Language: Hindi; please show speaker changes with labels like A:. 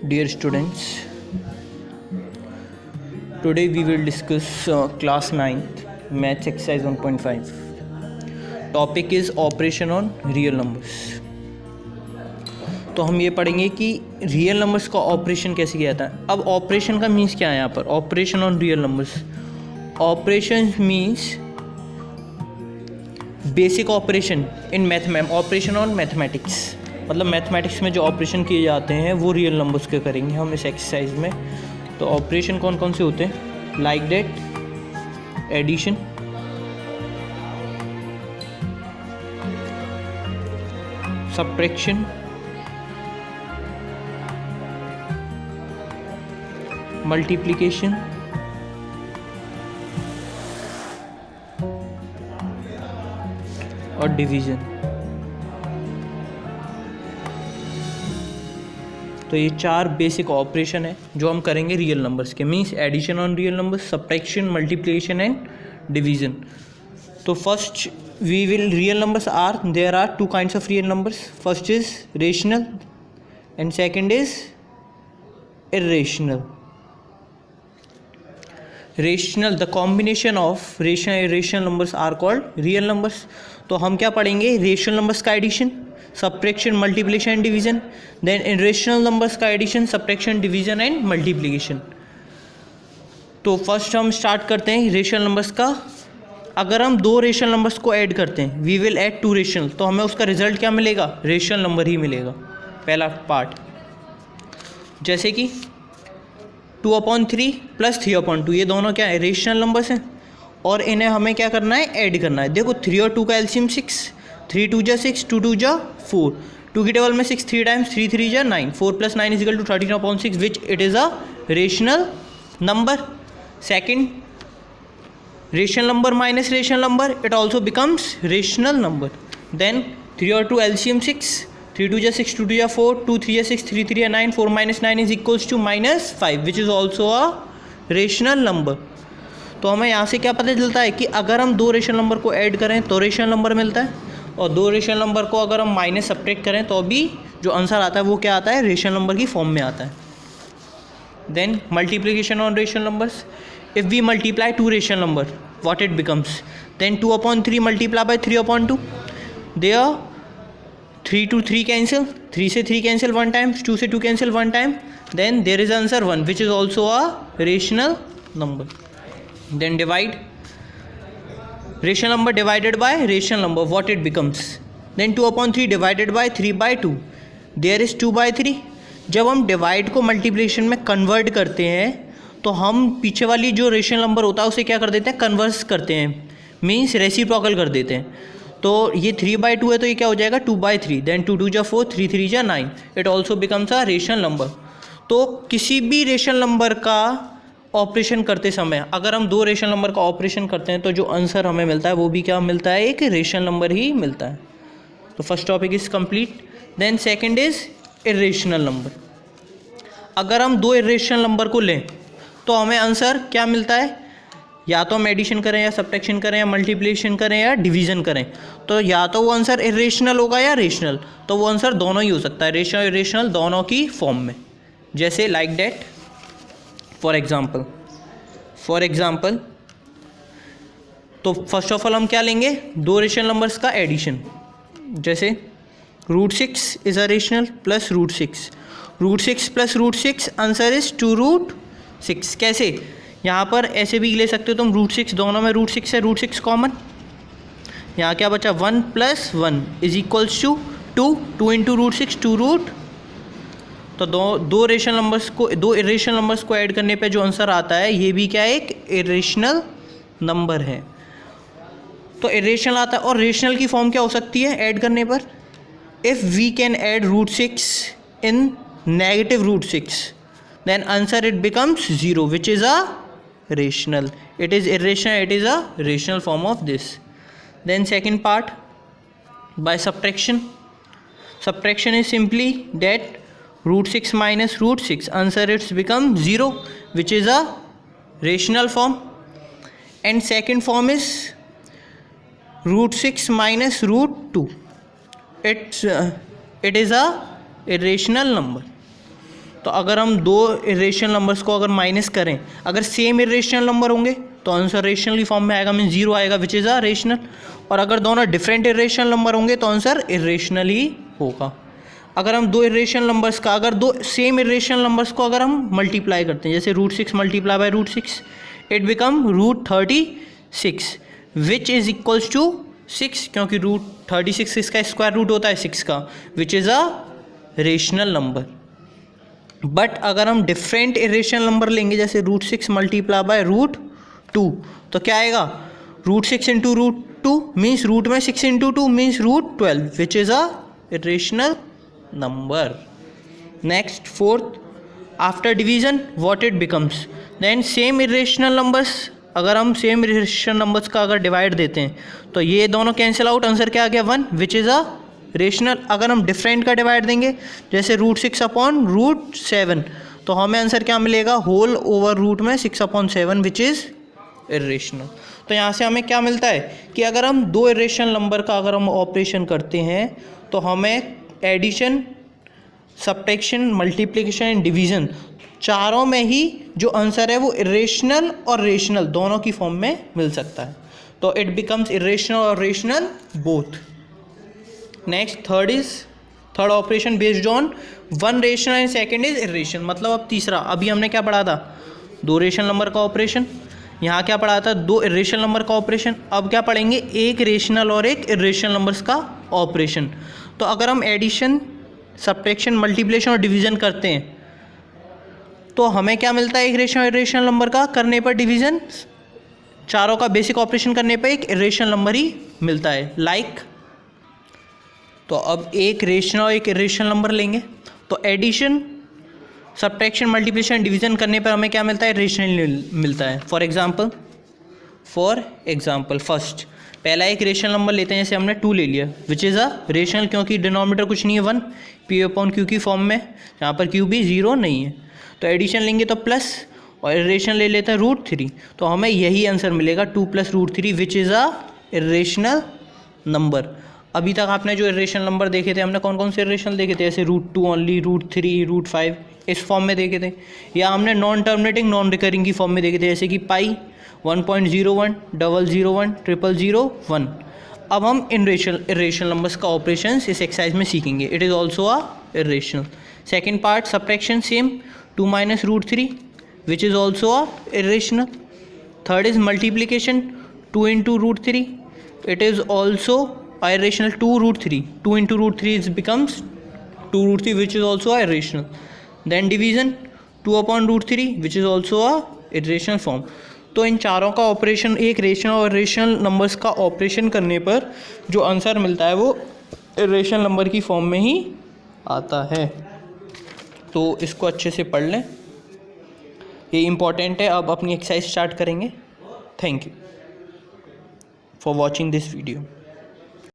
A: Dear students, today we will discuss class 9th maths exercise 1.5. Topic is operation on real numbers. तो हम ये पढ़ेंगे कि रियल नंबर्स का ऑपरेशन कैसे किया जाता है. अब ऑपरेशन का मीन्स क्या है यहाँ पर? Operation on real numbers. Operation means basic operation in operation on mathematics. मतलब मैथमेटिक्स में जो ऑपरेशन किए जाते हैं वो रियल नंबर्स के करेंगे हम इस एक्सरसाइज में. तो ऑपरेशन कौन कौन से होते हैं? Like that, addition, subtraction, multiplication, और डिवीज़न. तो ये चार बेसिक ऑपरेशन है जो हम करेंगे रियल नंबर्स के. Means addition on real numbers, subtraction, multiplication and division. तो first we will real numbers are there are two kinds of real numbers. First is rational and second is irrational. Rational, the combination of rational and irrational numbers are called real numbers. तो हम क्या पढ़ेंगे? रेशनल नंबर्स का addition, subtraction, multiplication and division. Then irrational numbers का addition, subtraction, division and multiplication. तो फर्स्ट हम स्टार्ट करते हैं रेशनल नंबर्स का. अगर हम दो रेशनल नंबर्स को ऐड करते हैं, we will add two rational, तो हमें उसका रिजल्ट क्या मिलेगा? रेशनल नंबर ही मिलेगा. पहला पार्ट जैसे कि 2/3 प्लस 3/2, ये दोनों क्या है? रेशनल नंबर्स हैं और इन्हें हमें क्या करना है? ऐड करना है. देखो 3 और 2 का एलसीएम 6, 3 2 जा 6, 2 2 जा 4, 2 की टेबल में 6 3 टाइम्स, 3 3 जा 9, 4 + 9 = 13/6 which it is a rational number. Second, rational number minus rational number, it also becomes rational number. Then 3 और 2 एलसीएम 6, 3 2 जा 6, 2 2 जा 4, 2 3 जा 6, 3 3 जा 9, 4 - 9 = -5 विच is also a rational number. तो हमें यहाँ से क्या पता चलता है कि अगर हम दो रेशनल नंबर को ऐड करें तो रेशनल नंबर मिलता है, और दो रेशनल नंबर को अगर हम माइनस सब्ट्रैक्ट करें तो भी जो आंसर आता है वो क्या आता है? रेशनल नंबर की फॉर्म में आता है. Then multiplication on rational numbers. If we multiply two rational number, what it becomes? Then 2/3 multiplied by 3/2. There 3 to 3 cancel, 3 से 3 cancel one time, 2 से 2 cancel one time. Then there is answer 1 which is also a rational number. Then divide. Rational number divided by rational number, what it becomes? Then 2/3 divided by 3/2. There is 2/3. जब हम डिवाइड को मल्टीप्लिकेशन में कन्वर्ट करते हैं तो हम पीछे वाली जो रेशनल नंबर होता है उसे क्या कर देते हैं? कन्वर्स करते हैं, मीन्स रेसिप्रोकल कर देते हैं. तो ये 3/2 है तो ये क्या हो जाएगा? 2/3. देन 2 2 जा 4, 3 3 जा 9, it also becomes a rational number. तो किसी भी रेशनल नंबर का ऑपरेशन करते समय अगर हम दो रेशनल नंबर का ऑपरेशन करते हैं तो जो आंसर हमें मिलता है वो भी क्या मिलता है? एक रेशनल नंबर ही मिलता है. तो first topic is complete. Then second is irrational number. अगर हम दो इर्रेशनल नंबर को लें तो हमें आंसर क्या मिलता है? या तो हम एडिशन करें या सब्ट्रैक्शन करें या मल्टीप्लिकेशन करें या डिवीज़न करें, तो या तो वो आंसर इर्रेशनल होगा या रेशनल. तो वो आंसर दोनों ही हो सकता है, रेशनल इर्रेशनल दोनों की फॉर्म में. जैसे लाइक दैट, फॉर एग्जाम्पल तो फर्स्ट ऑफ ऑल हम क्या लेंगे? दो रेशनल नंबर्स का एडिशन. जैसे √6 is a rational plus √6. √6 plus √6 answer is 2√6. कैसे? यहाँ पर ऐसे भी ले सकते हो तुम, √6 दोनों में √6 है, √6 कॉमन. यहाँ क्या बचा? 1 + 1 = 2. 2 × √6 2√. तो दो रेशनल नंबर्स को, दो इर्रेशनल नंबर्स को ऐड करने पे जो आंसर आता है ये भी क्या है? एक इर्रेशनल नंबर है. तो इर्रेशनल आता है. और रेशनल की फॉर्म क्या हो सकती है ऐड करने पर? If we can add √6 in -√6 then answer it becomes 0 which is a rational. It is irrational, it is a rational form of this. Then second part, by subtraction. Subtraction is simply that √6 minus √6, answer it becomes 0 which is a rational form. And second form is √6 minus √2. It is a irrational number. तो अगर हम दो इरेशनल नंबर्स को अगर माइनस करें, अगर सेम इरेशनल नंबर होंगे तो आंसर रेशनल की फॉर्म में आएगा, मीन 0 आएगा विच इज़ अ रेशनल। और अगर दोनों डिफरेंट इरेशनल नंबर होंगे तो आंसर इरेशनल ही होगा। अगर हम दो इरेशनल नंबर्स का, अगर दो सेम इरेशनल नंबर्स को अगर हम मल्टीप्लाई करते हैं, जैसे √6 multiply by √6, it become √36 which is equals to 6, क्योंकि √36 इसका स्क्वायर रूट होता है 6 का, which is a rational number. But अगर हम डिफरेंट इरेशनल नंबर लेंगे, जैसे √6 मल्टीप्लाई बाय √2, तो क्या आएगा, √6 इंटू √2 मीन्स रूट में 6 into 2 means √12 which is a irrational number. Next, fourth, after division what it becomes, then same irrational numbers, अगर हम सेम irrational numbers का अगर डिवाइड देते हैं तो ये दोनों कैंसिल आउट, आंसर क्या आ गया 1 विच इज़ अ रेशनल। अगर हम डिफरेंट का डिवाइड देंगे, जैसे √6 अपॉन √7, तो हमें आंसर क्या मिलेगा, होल ओवर रूट में 6/7 विच इज़ इरेशनल। तो यहाँ से हमें क्या मिलता है कि अगर हम दो इरेशनल नंबर का अगर हम ऑपरेशन करते हैं तो हमें addition, subtraction, multiplication and division चारों में ही जो आंसर है वो इरेशनल और रेशनल दोनों की फॉर्म में मिल सकता है। तो इट बिकम्स इरेशनल और rational both. Next, third operation based on one rational and second is irrational. मतलब अब तीसरा, अभी हमने क्या पढ़ा था, दो रेशनल नंबर का ऑपरेशन, यहाँ क्या पढ़ा था, दो इरेशनल नंबर का ऑपरेशन। अब क्या पढ़ेंगे, एक रेशनल और एक इरेशनल नंबर्स का ऑपरेशन। तो अगर हम एडिशन, सब्ट्रैक्शन, मल्टीप्लिकेशन और डिवीज़न करते हैं तो हमें क्या मिलता है, एक रेशनल और इरेशनल नंबर का करने पर डिवीज़न, चारों का बेसिक ऑपरेशन करने पर एक इरेशनल नंबर ही मिलता है। लाइक, तो अब एक रेशनल और एक इरेशनल नंबर लेंगे तो एडिशन, सब्ट्रैक्शन, मल्टीप्लिकेशन, डिवीज़न करने पर हमें क्या मिलता है, रेशनल मिलता है। फॉर एग्जाम्पल फर्स्ट, पहला एक रेशनल नंबर लेते हैं, जैसे हमने 2 ले लिया विच इज़ अ रेशनल, क्योंकि डिनोमिनेटर कुछ नहीं है 1, P/Q की फॉर्म में, यहाँ पर Q भी 0 नहीं है। तो एडिशन लेंगे तो प्लस, और इरेशनल ले लेते हैं √3, तो हमें यही आंसर मिलेगा 2 + √3 which is a irrational number. अभी तक आपने जो इरेशनल नंबर देखे थे, हमने कौन कौन से इरेशनल देखे थे, जैसे √2 ओनली, √3, √5 इस फॉर्म में देखे थे, या हमने नॉन टर्मिनेटिंग, नॉन रिकरिंग की फॉर्म में देखे थे, जैसे कि पाई, 1.01, 001, 000, 1। अब हम इरेशनल नंबर्स का ऑपरेशन इस एक्सरसाइज में सीखेंगे। It is also a irrational. Second part, subtraction, same, 2 - √3 which is also a irrational. Third is multiplication, 2 × √3, it is also a irrational. 2 √3, 2 × √3 is becomes 2 √3 which is also a irrational. Then division, 2/√3 which is also a irrational form. तो इन चारों का ऑपरेशन, एक रेशनल और इरेशनल नंबर्स का ऑपरेशन करने पर जो आंसर मिलता है वो इरेशनल नंबर की फॉर्म में ही आता है। तो इसको अच्छे से पढ़ लें, ये इम्पॉर्टेंट है। अब अपनी एक्सरसाइज स्टार्ट करेंगे। Thank you for watching this video.